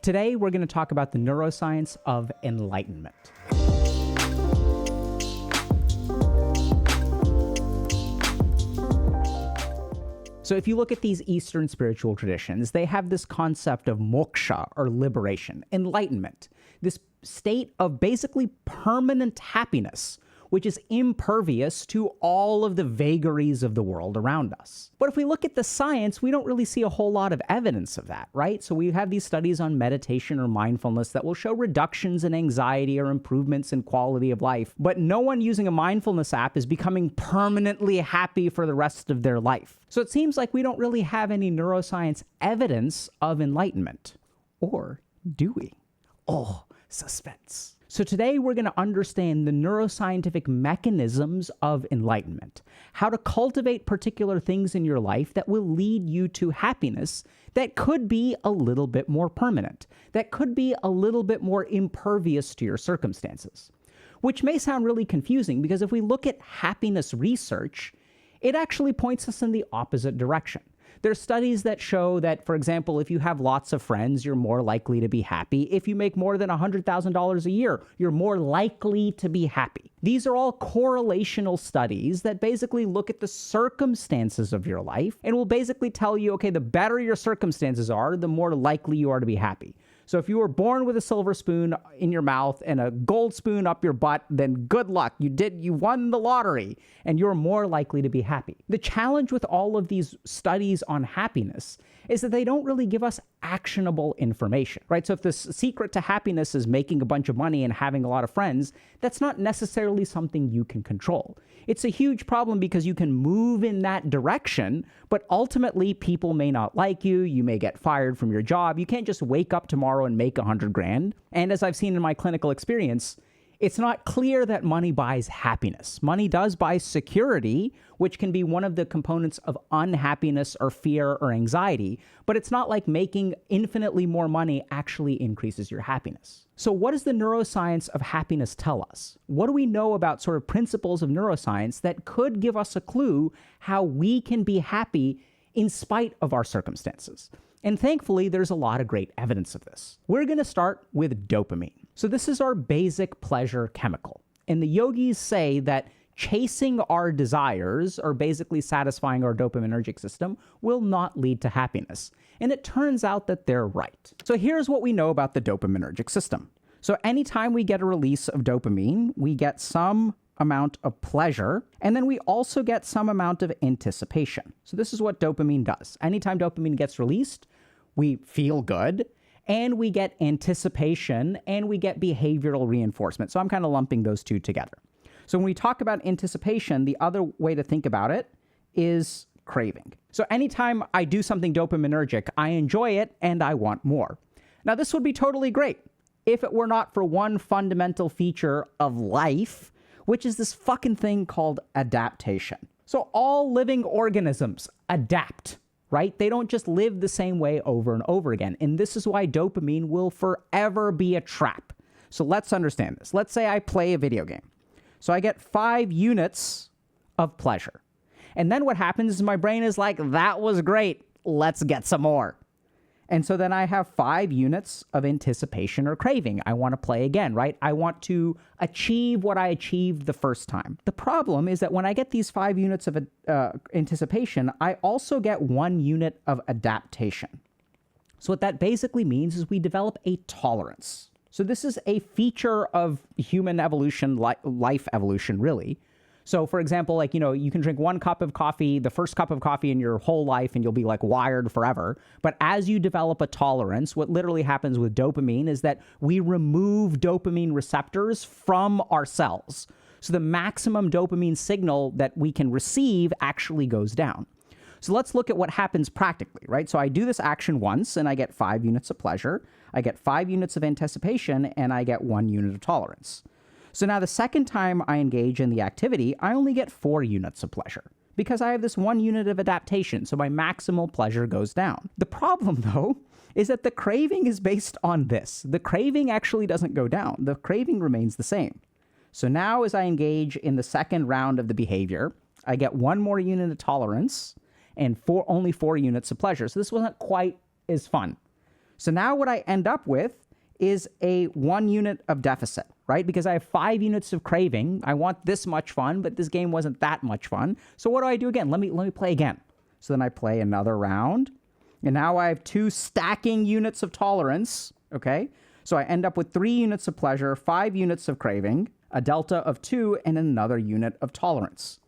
Today, we're going to talk about the neuroscience of enlightenment. So if you look at these Eastern spiritual traditions, they have this concept of moksha, or liberation, enlightenment, this state of basically permanent happiness, which is impervious to all of the vagaries of the world around us. But if we look at the science, we don't really see a whole lot of evidence of that, right? So we have these studies on meditation or mindfulness that will show reductions in anxiety or improvements in quality of life, but no one using a mindfulness app is becoming permanently happy for the rest of their life. So it seems like we don't really have any neuroscience evidence of enlightenment. Or do we? Oh, suspense. So today we're going to understand the neuroscientific mechanisms of enlightenment, how to cultivate particular things in your life that will lead you to happiness that could be a little bit more permanent, that could be a little bit more impervious to your circumstances. Which may sound really confusing because if we look at happiness research, it actually points us in the opposite direction. There's studies that show that, for example, if you have lots of friends, you're more likely to be happy. If you make more than $100,000 a year, you're more likely to be happy. These are all correlational studies that basically look at the circumstances of your life and will basically tell you, okay, the better your circumstances are, the more likely you are to be happy. So if you were born with a silver spoon in your mouth and a gold spoon up your butt, then good luck. You won the lottery and you're more likely to be happy. The challenge with all of these studies on happiness is that they don't really give us actionable information, right? So if the secret to happiness is making a bunch of money and having a lot of friends, that's not necessarily something you can control. It's a huge problem because you can move in that direction, but ultimately people may not like you. You may get fired from your job. You can't just wake up tomorrow and make $100,000. And as I've seen in my clinical experience, it's not clear that money buys happiness. Money does buy security, which can be one of the components of unhappiness or fear or anxiety, but it's not like making infinitely more money actually increases your happiness. So what does the neuroscience of happiness tell us? What do we know about sort of principles of neuroscience that could give us a clue how we can be happy in spite of our circumstances? And thankfully, there's a lot of great evidence of this. We're going to start with dopamine. So this is our basic pleasure chemical. And the yogis say that chasing our desires, or basically satisfying our dopaminergic system, will not lead to happiness. And it turns out that they're right. So here's what we know about the dopaminergic system. So anytime we get a release of dopamine, we get some amount of pleasure, and then we also get some amount of anticipation. So this is what dopamine does. Anytime dopamine gets released, we feel good, and we get anticipation, and we get behavioral reinforcement. So I'm kind of lumping those two together. So when we talk about anticipation, the other way to think about it is craving. So anytime I do something dopaminergic, I enjoy it and I want more. Now this would be totally great if it were not for one fundamental feature of life, which is this fucking thing called adaptation. So all living organisms adapt, right? They don't just live the same way over and over again. And this is why dopamine will forever be a trap. So let's understand this. Let's say I play a video game. So I get 5 units of pleasure. And then what happens is my brain is like, that was great. Let's get some more. And so then I have 5 units of anticipation or craving. I want to play again, right? I want to achieve what I achieved the first time. The problem is that when I get these 5 units of anticipation, I also get 1 unit of adaptation. So what that basically means is we develop a tolerance. So this is a feature of human evolution, life evolution, really. So for example, you can drink 1 cup of coffee, the first cup of coffee in your whole life, and you'll be wired forever. But as you develop a tolerance, what literally happens with dopamine is that we remove dopamine receptors from our cells. So the maximum dopamine signal that we can receive actually goes down. So let's look at what happens practically, right? So I do this action once and I get 5 units of pleasure. I get 5 units of anticipation and I get 1 unit of tolerance. So now the second time I engage in the activity, I only get 4 units of pleasure because I have this 1 unit of adaptation. So my maximal pleasure goes down. The problem though, is that the craving is based on this. The craving actually doesn't go down. The craving remains the same. So now as I engage in the second round of the behavior, I get 1 more unit of tolerance and only 4 units of pleasure. So this wasn't quite as fun. So now what I end up with is a 1 unit of deficit, right? Because I have 5 units of craving. I want this much fun, but this game wasn't that much fun. So what do I do again? Let me play again. So then I play another round. And now I have 2 stacking units of tolerance, okay? So I end up with 3 units of pleasure, 5 units of craving, a delta of 2, and another unit of tolerance.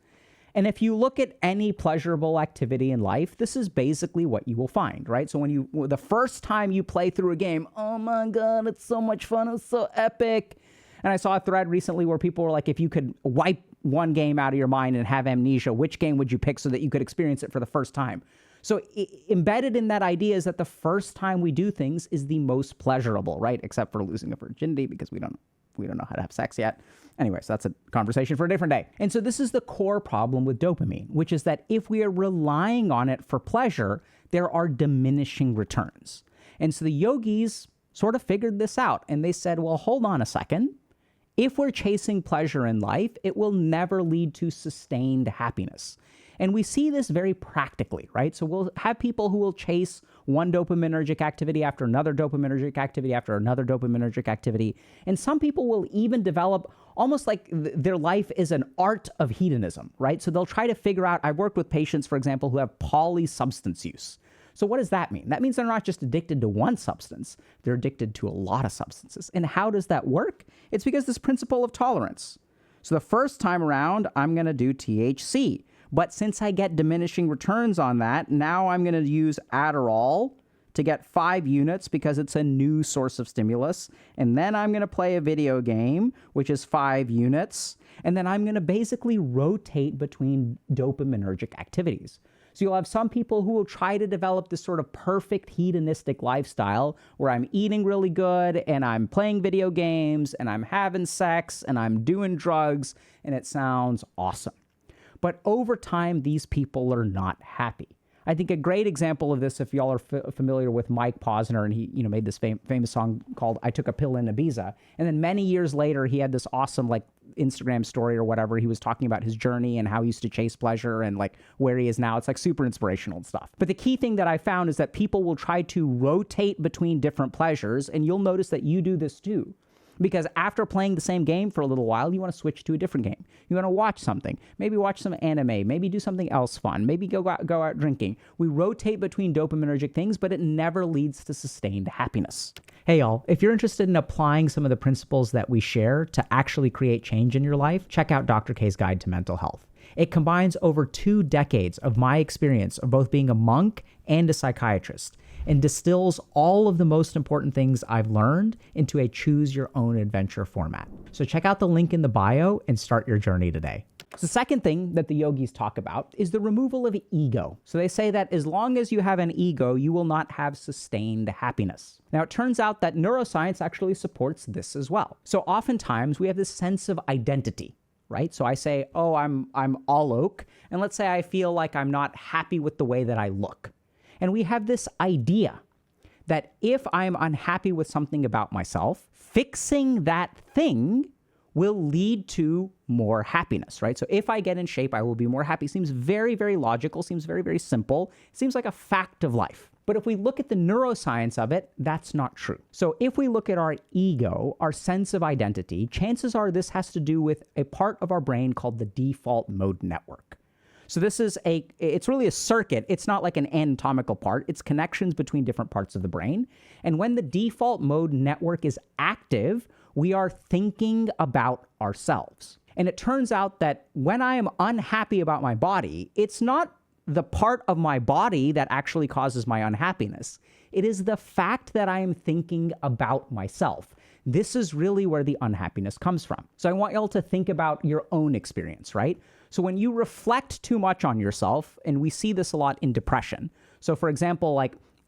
And if you look at any pleasurable activity in life, this is basically what you will find, right? So the first time you play through a game, oh my God, it's so much fun, it's so epic. And I saw a thread recently where people were like, if you could wipe one game out of your mind and have amnesia, which game would you pick so that you could experience it for the first time? So embedded in that idea is that the first time we do things is the most pleasurable, right? Except for losing a virginity, because we don't know how to have sex yet. Anyway, so that's a conversation for a different day. And so this is the core problem with dopamine, which is that if we are relying on it for pleasure, there are diminishing returns. And so the yogis sort of figured this out, and they said, well, hold on a second. If we're chasing pleasure in life, it will never lead to sustained happiness. And we see this very practically, right? So we'll have people who will chase one dopaminergic activity after another dopaminergic activity after another dopaminergic activity. And some people will even develop almost like their life is an art of hedonism, right? So they'll try to figure out, I've worked with patients, for example, who have polysubstance use. So what does that mean? That means they're not just addicted to one substance, they're addicted to a lot of substances. And how does that work? It's because this principle of tolerance. So the first time around, I'm going to do THC. But since I get diminishing returns on that, now I'm going to use Adderall to get 5 units because it's a new source of stimulus. And then I'm going to play a video game, which is 5 units. And then I'm going to basically rotate between dopaminergic activities. So you'll have some people who will try to develop this sort of perfect hedonistic lifestyle where I'm eating really good and I'm playing video games and I'm having sex and I'm doing drugs, and it sounds awesome. But over time, these people are not happy. I think a great example of this, if y'all are familiar with Mike Posner, and he made this famous song called I Took a Pill in Ibiza. And then many years later, he had this awesome Instagram story or whatever. He was talking about his journey and how he used to chase pleasure and where he is now. It's super inspirational and stuff. But the key thing that I found is that people will try to rotate between different pleasures. And you'll notice that you do this too. Because after playing the same game for a little while, you want to switch to a different game. You want to watch something. Maybe watch some anime. Maybe do something else fun. Maybe go out drinking. We rotate between dopaminergic things, but it never leads to sustained happiness. Hey, y'all. If you're interested in applying some of the principles that we share to actually create change in your life, check out Dr. K's Guide to Mental Health. It combines over 2 decades of my experience of both being a monk and a psychiatrist, and distills all of the most important things I've learned into a choose-your-own-adventure format. So check out the link in the bio and start your journey today. The second thing that the yogis talk about is the removal of ego. So they say that as long as you have an ego, you will not have sustained happiness. Now, it turns out that neuroscience actually supports this as well. So oftentimes we have this sense of identity, right? So I say, oh, I'm all oak, and let's say I feel like I'm not happy with the way that I look. And we have this idea that if I'm unhappy with something about myself, fixing that thing will lead to more happiness, right? So if I get in shape, I will be more happy. Seems very, very logical, seems very, very simple. Seems like a fact of life. But if we look at the neuroscience of it, that's not true. So if we look at our ego, our sense of identity, chances are this has to do with a part of our brain called the default mode network. So this is it's really a circuit. It's not like an anatomical part. It's connections between different parts of the brain. And when the default mode network is active, we are thinking about ourselves. And it turns out that when I am unhappy about my body, it's not the part of my body that actually causes my unhappiness. It is the fact that I am thinking about myself. This is really where the unhappiness comes from. So I want y'all to think about your own experience, right? So when you reflect too much on yourself, and we see this a lot in depression. So for example,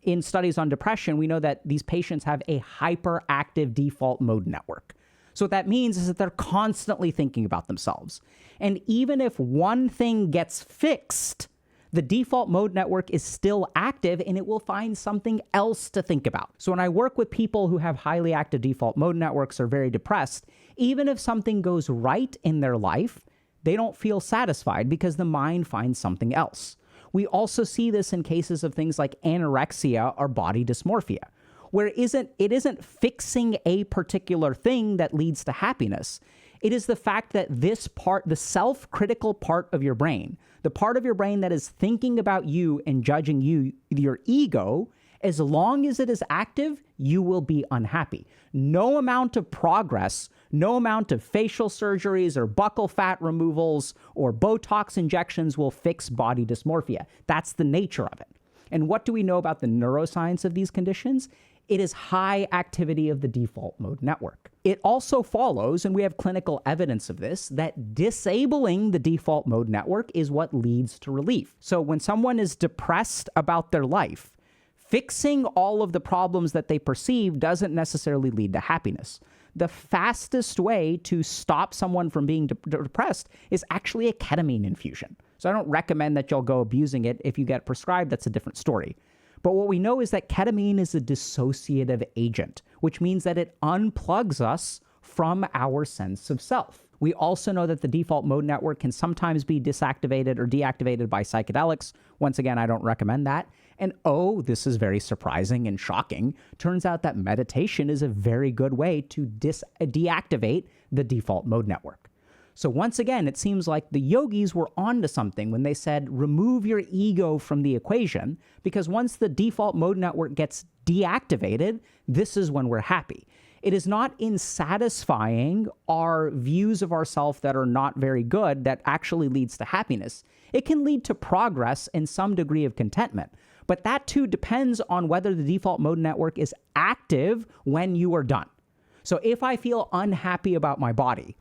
in studies on depression, we know that these patients have a hyperactive default mode network. So what that means is that they're constantly thinking about themselves. And even if one thing gets fixed, the default mode network is still active and it will find something else to think about. So when I work with people who have highly active default mode networks or very depressed, even if something goes right in their life, they don't feel satisfied because the mind finds something else. We also see this in cases of things like anorexia or body dysmorphia. where it isn't fixing a particular thing that leads to happiness. It is the fact that this part, the self-critical part of your brain, the part of your brain that is thinking about you and judging you, your ego, as long as it is active, you will be unhappy. No amount of progress, no amount of facial surgeries or buccal fat removals or Botox injections will fix body dysmorphia. That's the nature of it. And what do we know about the neuroscience of these conditions? It is high activity of the default mode network. It also follows, and we have clinical evidence of this, that disabling the default mode network is what leads to relief. So when someone is depressed about their life, fixing all of the problems that they perceive doesn't necessarily lead to happiness. The fastest way to stop someone from being depressed is actually a ketamine infusion. So I don't recommend that you'll go abusing it. If you get prescribed, that's a different story. But what we know is that ketamine is a dissociative agent, which means that it unplugs us from our sense of self. We also know that the default mode network can sometimes be disactivated or deactivated by psychedelics. Once again, I don't recommend that. And oh, this is very surprising and shocking. Turns out that meditation is a very good way to deactivate the default mode network. So once again, it seems like the yogis were onto something when they said, remove your ego from the equation, because once the default mode network gets deactivated, this is when we're happy. It is not in satisfying our views of ourselves that are not very good that actually leads to happiness. It can lead to progress and some degree of contentment. But that too depends on whether the default mode network is active when you are done. So if I feel unhappy about my body,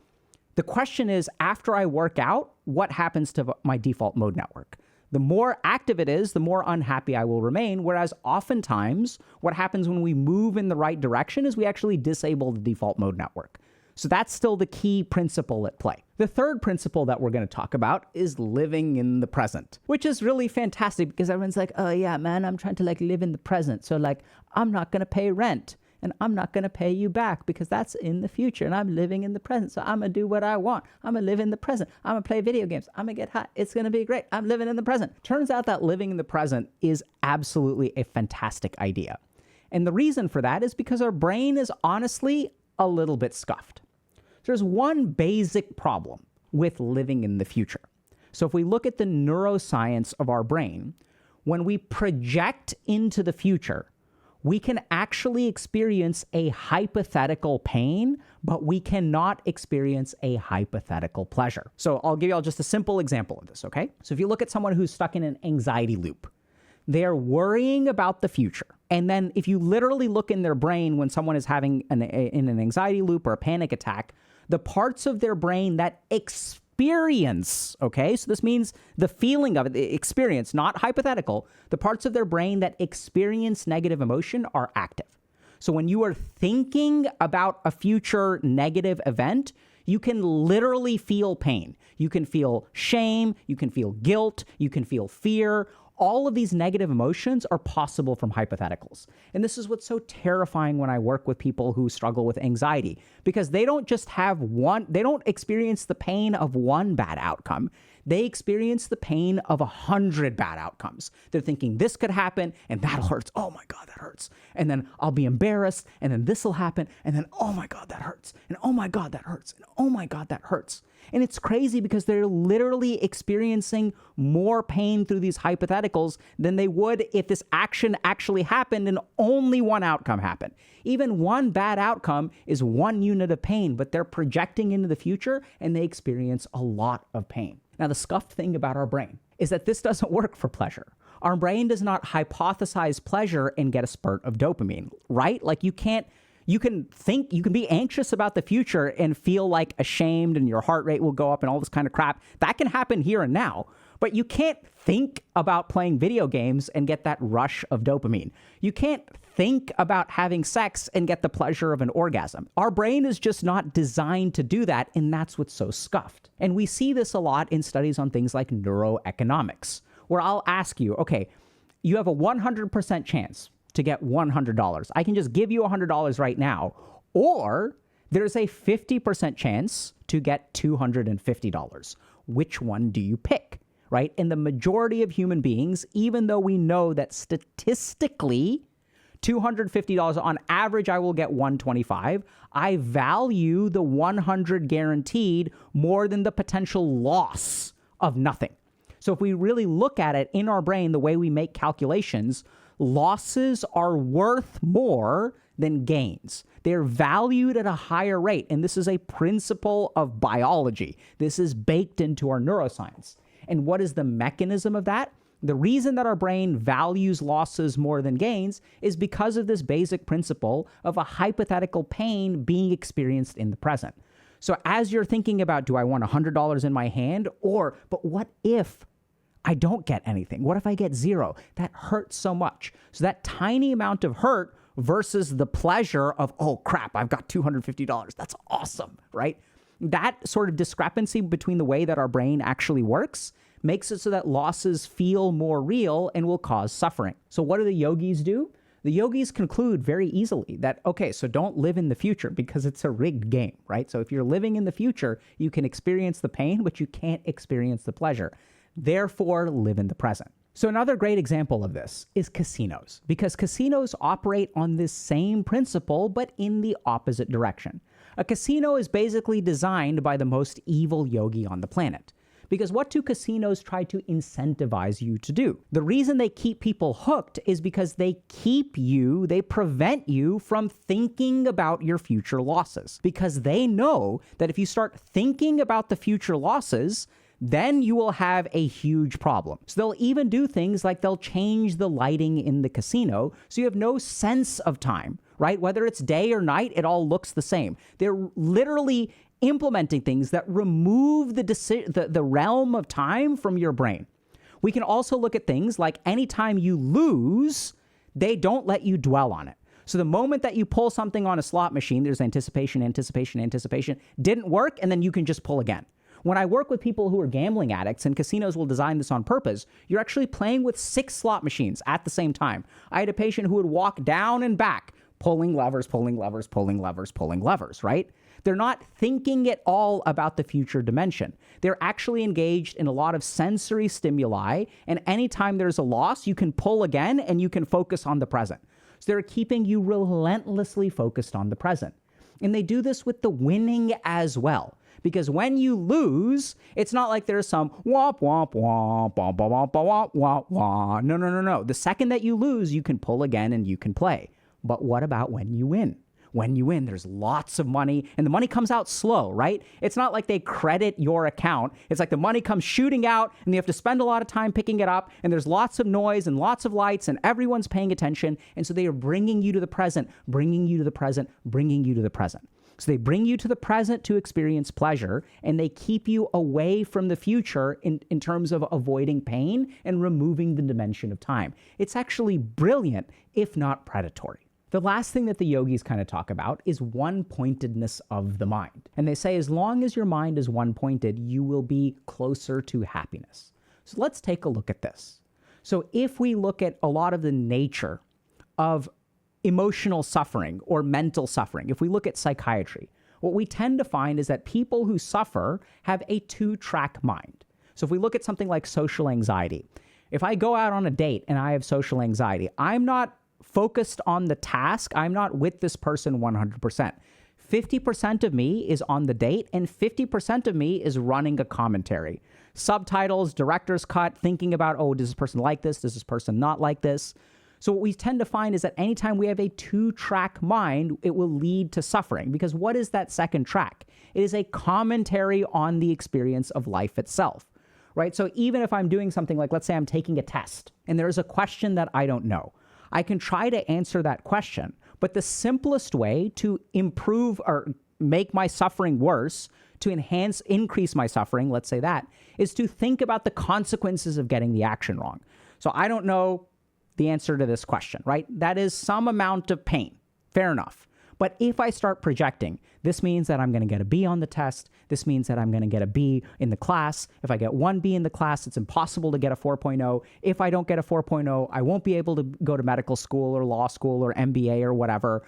the question is, after I work out, what happens to my default mode network? The more active it is, the more unhappy I will remain, whereas oftentimes what happens when we move in the right direction is we actually disable the default mode network. So that's still the key principle at play. The third principle that we're going to talk about is living in the present, which is really fantastic because everyone's like, oh yeah, man, I'm trying to live in the present. So I'm not going to pay rent. And I'm not going to pay you back because that's in the future. And I'm living in the present. So I'm going to do what I want. I'm going to live in the present. I'm going to play video games. I'm going to get hot. It's going to be great. I'm living in the present. Turns out that living in the present is absolutely a fantastic idea. And the reason for that is because our brain is honestly a little bit scuffed. There's one basic problem with living in the future. So if we look at the neuroscience of our brain, when we project into the future, we can actually experience a hypothetical pain, but we cannot experience a hypothetical pleasure. So I'll give you all just a simple example of this, okay? So if you look at someone who's stuck in an anxiety loop, they're worrying about the future. And then if you literally look in their brain when someone is having in an anxiety loop or a panic attack, the parts of their brain that experience, okay? So this means the feeling of it, the experience, not hypothetical. The parts of their brain that experience negative emotion are active. So when you are thinking about a future negative event, you can literally feel pain. You can feel shame, you can feel guilt, you can feel fear. All of these negative emotions are possible from hypotheticals. And this is what's so terrifying when I work with people who struggle with anxiety, because they don't just have they don't experience the pain of one bad outcome. They experience the pain of 100 bad outcomes. They're thinking this could happen and that hurts. Oh my God, that hurts. And then I'll be embarrassed and then this will happen. And then, oh my God, that hurts. And oh my God, that hurts. And oh my God, that hurts. And it's crazy because they're literally experiencing more pain through these hypotheticals than they would if this action actually happened and only one outcome happened. Even one bad outcome is one unit of pain, but they're projecting into the future and they experience a lot of pain. Now, the scuffed thing about our brain is that this doesn't work for pleasure. Our brain does not hypothesize pleasure and get a spurt of dopamine, right? You can be anxious about the future and feel ashamed and your heart rate will go up and all this kind of crap. That can happen here and now, but you can't think about playing video games and get that rush of dopamine. You can't think about having sex and get the pleasure of an orgasm. Our brain is just not designed to do that, and that's what's so scuffed. And we see this a lot in studies on things like neuroeconomics, where I'll ask you, okay, you have a 100% chance to get $100. I can just give you $100 right now, or there's a 50% chance to get $250. Which one do you pick, right? And the majority of human beings, even though we know that statistically $250. On average, I will get $125. I value the 100 guaranteed more than the potential loss of nothing. So if we really look at it in our brain, the way we make calculations, losses are worth more than gains. They're valued at a higher rate. And this is a principle of biology. This is baked into our neuroscience. And what is the mechanism of that? The reason that our brain values losses more than gains is because of this basic principle of a hypothetical pain being experienced in the present. So as you're thinking about, do I want $100 in my hand? But what if I don't get anything? What if I get zero? That hurts so much. So that tiny amount of hurt versus the pleasure of, oh crap, I've got $250. That's awesome, right? That sort of discrepancy between the way that our brain actually works makes it so that losses feel more real and will cause suffering. So what do the yogis do? The yogis conclude very easily that, okay, so don't live in the future because it's a rigged game, right? So if you're living in the future, you can experience the pain, but you can't experience the pleasure. Therefore, live in the present. So another great example of this is casinos, because casinos operate on this same principle, but in the opposite direction. A casino is basically designed by the most evil yogi on the planet. Because what do casinos try to incentivize you to do? The reason they keep people hooked is because they prevent you from thinking about your future losses. Because they know that if you start thinking about the future losses, then you will have a huge problem. So they'll even do things like they'll change the lighting in the casino so you have no sense of time, right? Whether it's day or night, it all looks the same. They're literally implementing things that remove the realm of time from your brain. We can also look at things like anytime you lose, they don't let you dwell on it. So the moment that you pull something on a slot machine, there's anticipation, didn't work, and then you can just pull again. When I work with people who are gambling addicts, and casinos will design this on purpose, you're actually playing with 6 slot machines at the same time. I had a patient who would walk down and back, pulling levers, right? They're not thinking at all about the future dimension. They're actually engaged in a lot of sensory stimuli, and anytime there's a loss, you can pull again and you can focus on the present. So they're keeping you relentlessly focused on the present. And they do this with the winning as well. Because when you lose, it's not like there's some womp, womp, womp, womp, womp, womp, womp, womp. No. The second that you lose, you can pull again and you can play. But what about when you win? When you win, there's lots of money, and the money comes out slow, right? It's not like they credit your account. It's like the money comes shooting out, and you have to spend a lot of time picking it up, and there's lots of noise and lots of lights, and everyone's paying attention, and so they are bringing you to the present, bringing you to the present, bringing you to the present. So they bring you to the present to experience pleasure, and they keep you away from the future in terms of avoiding pain and removing the dimension of time. It's actually brilliant, if not predatory. The last thing that the yogis kind of talk about is one-pointedness of the mind. And they say as long as your mind is one-pointed, you will be closer to happiness. So let's take a look at this. So if we look at a lot of the nature of emotional suffering or mental suffering, if we look at psychiatry, what we tend to find is that people who suffer have a 2-track mind. So if we look at something like social anxiety, if I go out on a date and I have social anxiety, I'm not focused on the task. I'm not with this person 100%. 50% of me is on the date, and 50% of me is running a commentary. Subtitles, director's cut, thinking about, oh, does this person like this? Does this person not like this? So what we tend to find is that anytime we have a 2-track mind, it will lead to suffering. Because what is that second track? It is a commentary on the experience of life itself, right? So even if I'm doing something like, let's say I'm taking a test, and there's a question that I don't know, I can try to answer that question, but the simplest way to improve or make my suffering worse, to increase my suffering, let's say that, is to think about the consequences of getting the action wrong. So I don't know the answer to this question, right? That is some amount of pain. Fair enough. But if I start projecting, this means that I'm going to get a B on the test. This means that I'm going to get a B in the class. If I get 1 B in the class, it's impossible to get a 4.0. If I don't get a 4.0, I won't be able to go to medical school or law school or MBA or whatever.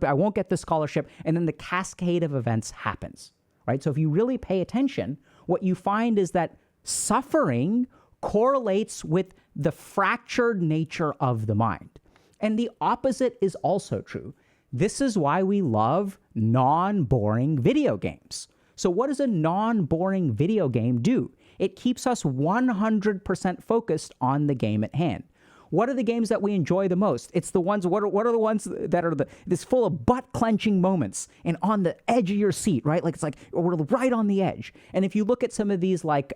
I won't get the scholarship. And then the cascade of events happens, right? So if you really pay attention, what you find is that suffering correlates with the fractured nature of the mind. And the opposite is also true. This is why we love non-boring video games. So what does a non-boring video game do? It keeps us 100% focused on the game at hand. What are the games that we enjoy the most? It's the ones, what are the ones that are this full of butt-clenching moments and on the edge of your seat, right? Like, it's like, we're right on the edge. And if you look at some of these, like,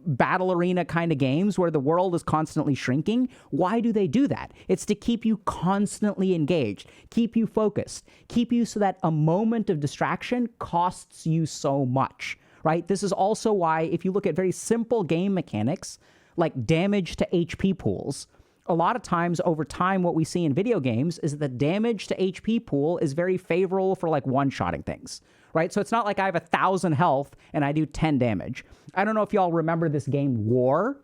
battle arena kind of games where the world is constantly shrinking, why do they do that? It's to keep you constantly engaged, keep you focused, keep you so that a moment of distraction costs you so much, right? This is also why, if you look at very simple game mechanics, like damage to HP pools, a lot of times over time, what we see in video games is that the damage to HP pool is very favorable for like one-shotting things, right? So it's not like I have 1,000 health and I do 10 damage. I don't know if y'all remember this game War,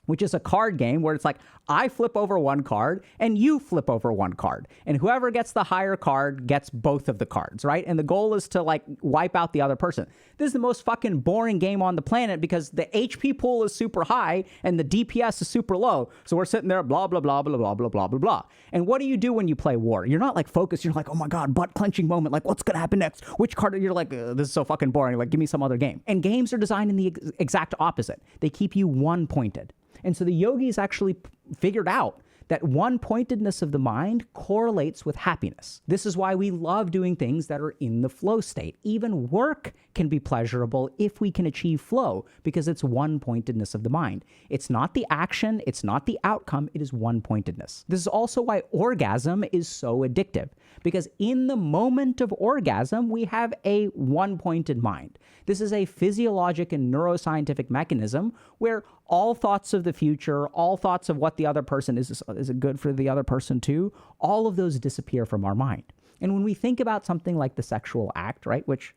which is a card game where it's like, I flip over one card and you flip over one card. And whoever gets the higher card gets both of the cards, right? And the goal is to like wipe out the other person. This is the most fucking boring game on the planet because the HP pool is super high and the DPS is super low. So we're sitting there, blah, blah, blah, blah, blah, blah, blah, blah, blah. And what do you do when you play War? You're not like focused. You're like, oh my God, butt clenching moment. Like, what's going to happen next? Which card? You're like, this is so fucking boring. Like, give me some other game. And games are designed in the exact opposite. They keep you one-pointed. And so the yogis actually figured out that one-pointedness of the mind correlates with happiness. This is why we love doing things that are in the flow state. Even work can be pleasurable if we can achieve flow, because it's one-pointedness of the mind. It's not the action, it's not the outcome, it is one-pointedness. This is also why orgasm is so addictive, because in the moment of orgasm, we have a one-pointed mind. This is a physiologic and neuroscientific mechanism where all thoughts of the future, all thoughts of what the other person is it good for the other person too? All of those disappear from our mind. And when we think about something like the sexual act, right, which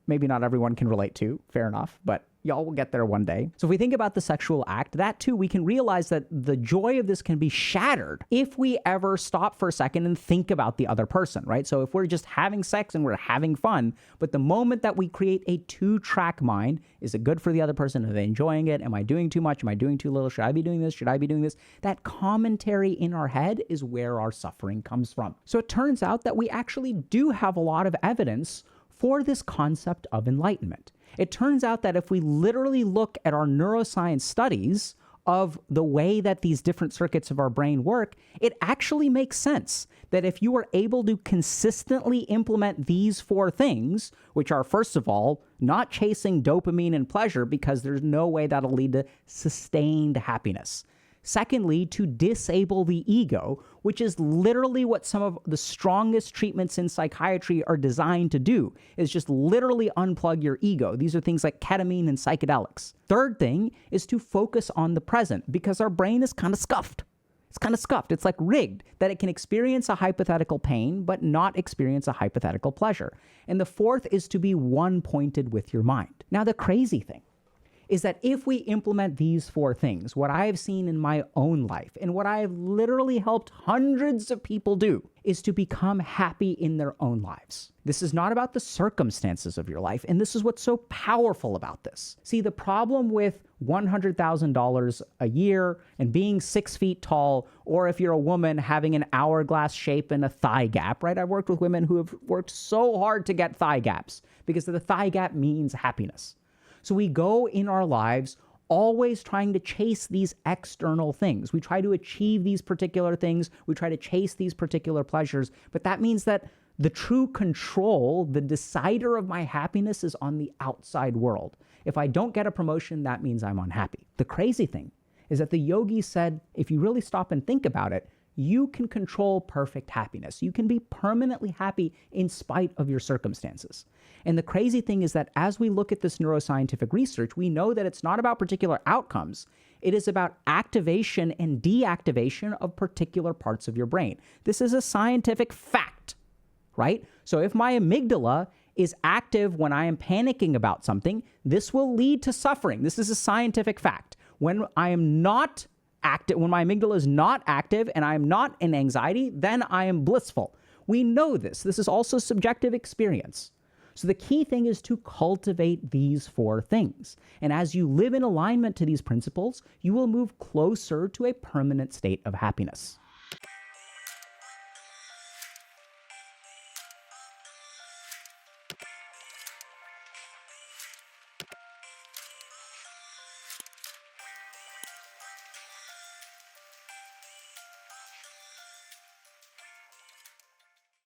maybe not everyone can relate to, fair enough, but y'all will get there one day. So if we think about the sexual act, that too, we can realize that the joy of this can be shattered if we ever stop for a second and think about the other person, right? So if we're just having sex and we're having fun, but the moment that we create a two-track mind, is it good for the other person? Are they enjoying it? Am I doing too much? Am I doing too little? Should I be doing this? Should I be doing this? That commentary in our head is where our suffering comes from. So it turns out that we actually do have a lot of evidence for this concept of enlightenment. It turns out that if we literally look at our neuroscience studies of the way that these different circuits of our brain work, it actually makes sense that if you are able to consistently implement these four things, which are, first of all, not chasing dopamine and pleasure because there's no way that'll lead to sustained happiness. Secondly, to disable the ego, which is literally what some of the strongest treatments in psychiatry are designed to do, is just literally unplug your ego. These are things like ketamine and psychedelics. Third thing is to focus on the present, because our brain is kind of scuffed. It's kind of scuffed. It's like rigged, that it can experience a hypothetical pain, but not experience a hypothetical pleasure. And the fourth is to be one-pointed with your mind. Now, the crazy thing is that if we implement these four things, what I have seen in my own life and what I have literally helped hundreds of people do is to become happy in their own lives. This is not about the circumstances of your life, and this is what's so powerful about this. See, the problem with $100,000 a year and being 6 feet tall, or if you're a woman having an hourglass shape and a thigh gap, right? I've worked with women who have worked so hard to get thigh gaps because the thigh gap means happiness. So we go in our lives always trying to chase these external things. We try to achieve these particular things. We try to chase these particular pleasures. But that means that the true control, the decider of my happiness, is on the outside world. If I don't get a promotion, that means I'm unhappy. The crazy thing is that the yogis said, if you really stop and think about it, you can control perfect happiness. You can be permanently happy in spite of your circumstances. And the crazy thing is that as we look at this neuroscientific research, we know that it's not about particular outcomes. It is about activation and deactivation of particular parts of your brain. This is a scientific fact, right? So if my amygdala is active when I am panicking about something, this will lead to suffering. This is a scientific fact. When I am not active, when my amygdala is not active and I am not in anxiety, then I am blissful. We know this. This is also subjective experience. So the key thing is to cultivate these four things. And as you live in alignment to these principles, you will move closer to a permanent state of happiness.